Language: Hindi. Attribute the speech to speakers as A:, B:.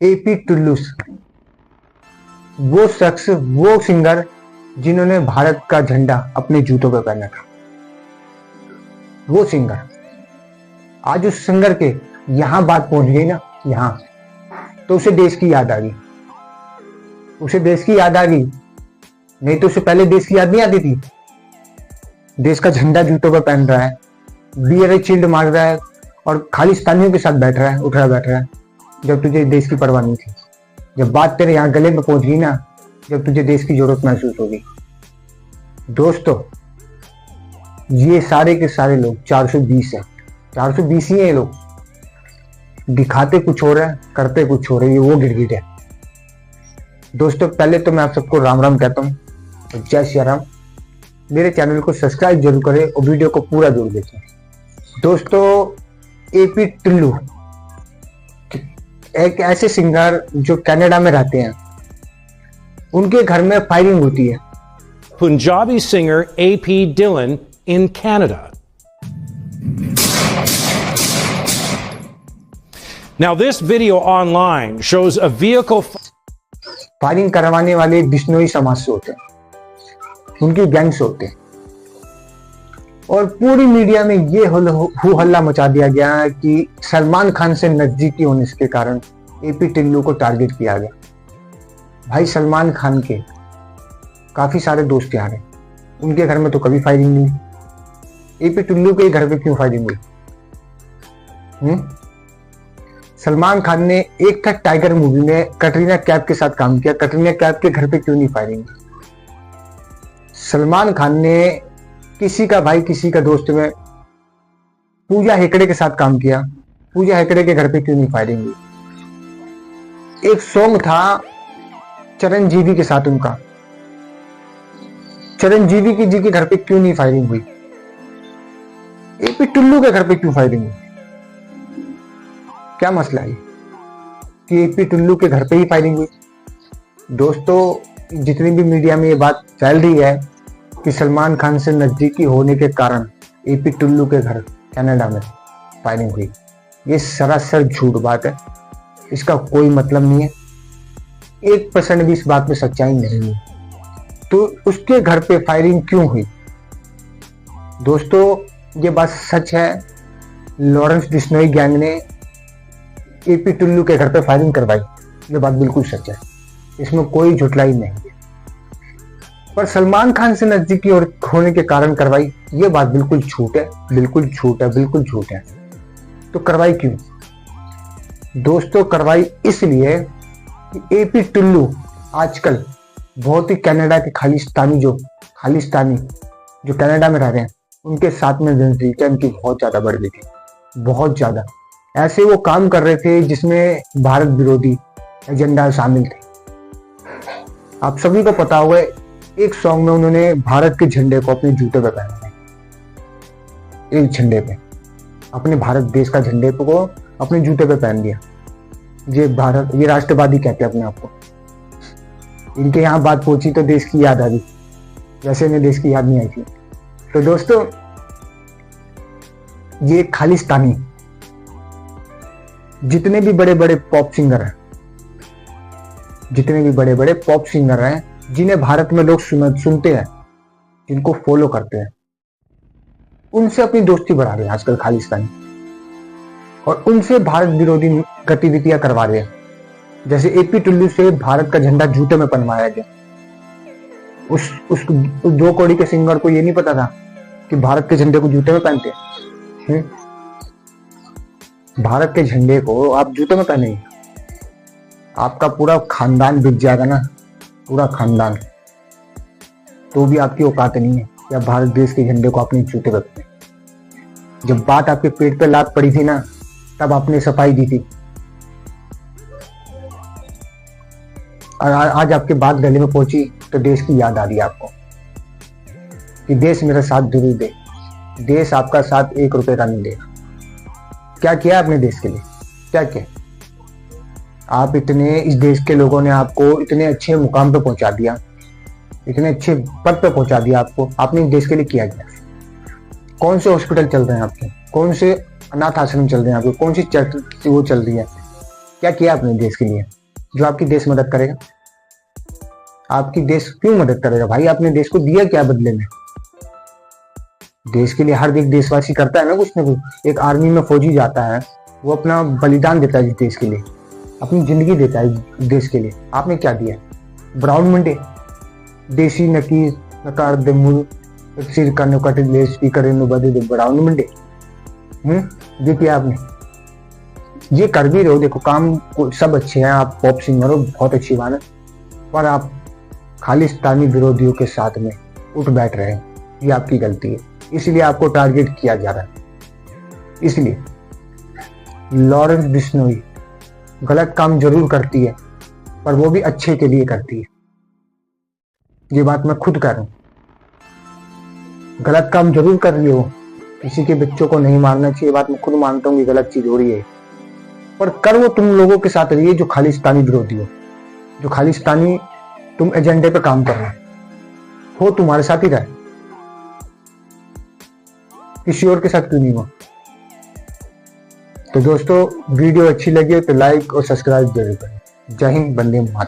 A: एपी टुल्लू, वो शख्स, वो सिंगर जिन्होंने भारत का झंडा अपने जूतों पर पहना था, वो सिंगर। आज उस सिंगर के यहां बात पहुंच गई ना, यहां, तो उसे देश की याद आ गई, उसे देश की याद आ गई। नहीं तो उसे पहले देश की याद नहीं आती थी। देश का झंडा जूतों पर पहन रहा है, बियर चिल्ड मार रहा है और खालिस्तानियों के साथ बैठ रहा है, उठ रहा बैठ रहा है, जब तुझे देश की परवाह नहीं थी। जब बात तेरे यहाँ गले में पहुंच गई ना, जब तुझे देश की जरूरत महसूस होगी। दोस्तों, ये सारे के सारे लोग 420 है, 420 ही है ये लोग। दिखाते कुछ हो रहा है, करते कुछ हो रहा है, ये वो गिरगिट है। दोस्तों, पहले तो मैं आप सबको राम राम कहता हूँ, जय श्री राम। मेरे चैनल को सब्सक्राइब जरूर करें और वीडियो को पूरा जरूर देखें। दोस्तों, एपी टुल्लू एक ऐसे सिंगर जो कनाडा में रहते हैं, उनके घर में फायरिंग होती है।
B: Punjabi singer A.P. Dillon in Canada. Now this video online shows a vehicle.
A: Firing करवाने वाले बिश्नोई समाज से होते हैं, उनकी गैंग से होते हैं। और पूरी मीडिया में ये हू हल्ला मचा दिया गया कि सलमान खान से नजदीकी होने के कारण एपी टुल्लू को टारगेट किया गया। भाई, सलमान खान के काफी सारे दोस्त यार हैं, उनके घर में तो कभी फायरिंग नहीं। एपी टुल्लू के घर पे क्यों फायरिंग हुई? सलमान खान ने एक था टाइगर मूवी में कटरीना कैफ के साथ काम किया, कटरीना कैफ के घर पे क्यों नहीं फायरिंग? सलमान खान ने किसी का भाई, किसी का दोस्त में पूजा हेगड़े के साथ काम किया, पूजा हेगड़े के घर पे क्यों नहीं फायरिंग हुई? एक सॉन्ग था चिरंजीवी के साथ उनका, चिरंजीवी जी के घर पे क्यों नहीं फायरिंग हुई? एपी टुल्लू के घर पे क्यों फायरिंग हुई? क्या मसला है कि एपी टुल्लू के घर पे ही फायरिंग हुई? दोस्तों, जितनी भी मीडिया में ये बात फैल रही है कि सलमान खान से नजदीकी होने के कारण एपी टुल्लू के घर कनाडा में फायरिंग हुई, ये सरासर झूठ बात है। इसका कोई मतलब नहीं है, 1% भी इस बात में सच्चाई नहीं है। तो उसके घर पे फायरिंग क्यों हुई? दोस्तों, ये बात सच है, लॉरेंस बिश्नोई गैंग ने एपी टुल्लू के घर पे फायरिंग करवाई, ये बात बिल्कुल सच है, इसमें कोई झुटलाई नहीं है। पर सलमान खान से नजदीकी होने के कारण करवाई, ये बात बिल्कुल झूठ है, बिल्कुल झूठ है, बिल्कुल झूठ है। तो करवाई क्यों? दोस्तों, करवाई इसलिए कि एपी टुल्लू आजकल बहुत ही कनाडा के खालिस्तानी जो कनाडा में रह रहे हैं, उनके साथ में जनसंख्या उनकी बहुत ज्यादा बढ़ गई थी, बहुत ज्यादा। ऐसे वो काम कर रहे थे जिसमें भारत विरोधी एजेंडा शामिल थे। आप सभी को पता होगा, एक सॉन्ग में उन्होंने भारत के झंडे को अपने जूते पे पहना है, एक झंडे पे, अपने भारत देश का झंडे को अपने जूते पे पहन दिया। ये राष्ट्रवादी कहते हैं अपने आप को। इनके यहाँ बात पहुंची तो देश की याद आ गई, वैसे इन्हें देश की याद नहीं आई थी। तो दोस्तों, ये खालिस्तानी जितने भी बड़े बड़े पॉप सिंगर हैं, जिन्हें भारत में लोग सुनते हैं, जिनको फॉलो करते हैं, उनसे अपनी दोस्ती बढ़ा रहे हैं आजकल खालिस्तानी, और उनसे भारत विरोधी गतिविधियां करवा रहे हैं। जैसे एपी टुल्लू से भारत का झंडा जूते में पहनवाया गया। उस 2 कौड़ी के सिंगर को ये नहीं पता था कि भारत के झंडे को जूते में पहनते हैं। भारत के झंडे को आप जूते में पहनेंगे, आपका पूरा खानदान बिक जाएगा ना, पूरा खानदान। तो भी आपकी औकात नहीं है कि आप भारत देश के झंडे को अपने जूते पे पहने। जब बात आपके पेट पे लात पड़ी थी ना, तब आपने सफाई दी थी, और आज आपके बात गले में पहुंची तो देश की याद आ रही है आपको कि देश मेरा साथ जरूर दे। देश आपका साथ 1 रुपए का नहीं देगा। क्या किया आपने देश के लिए? क्या किया? आप इस देश के लोगों ने आपको इतने अच्छे मुकाम पे पहुंचा दिया, इतने अच्छे पद पे पहुंचा दिया आपको। आपने इस देश के लिए किया गया। कौन से हॉस्पिटल चल रहे हैं आपके? कौन से अनाथ आश्रम चल रहे हैं आपके? कौन सी चर्च वो चल रही है? क्या किया आपने देश के लिए जो आपकी देश मदद करेगा? आपकी देश क्यों मदद करेगा भाई? आपने देश को दिया क्या बदले में? देश के लिए हर एक देशवासी करता है ना कुछ ना कुछ। एक आर्मी में फौजी जाता है, वो अपना बलिदान देता है देश के लिए, अपनी जिंदगी देता है देश के लिए। आपने क्या दिया? ब्राउन मंडे, देसी नकी नकार दे मुल सिर का नकट ले स्पीकर नु बदे दे ब्राउन मंडे। ये किया आपने? ये कर भी रहे हो, देखो काम सब अच्छे हैं, आप पॉप सिंगर हो, बहुत अच्छी बात है, पर आप खालिस्तानी विरोधियों के साथ में उठ बैठ रहे हैं। ये आपकी गलती है, इसलिए आपको टारगेट किया जा रहा है। इसलिए लॉरेंस बिश्नोई गलत काम जरूर करती है, पर वो भी अच्छे के लिए करती है। ये बात मैं खुद कर रहा हूं। गलत काम जरूर कर रही हो, किसी के बच्चों को नहीं मारना चाहिए, बात मैं खुद मानता हूँ कि गलत चीज हो रही है, पर कर वो तुम लोगों के साथ रही है जो खालिस्तानी विरोधी हो, जो खालिस्तानी तुम एजेंडे पे काम कर रहे हो तुम्हारे साथ ही रहे, किसी और के साथ क्यों नहीं हुआ? तो दोस्तों वीडियो अच्छी लगी हो तो लाइक और सब्सक्राइब जरूर करें। जय हिंद, वंदे मातरम।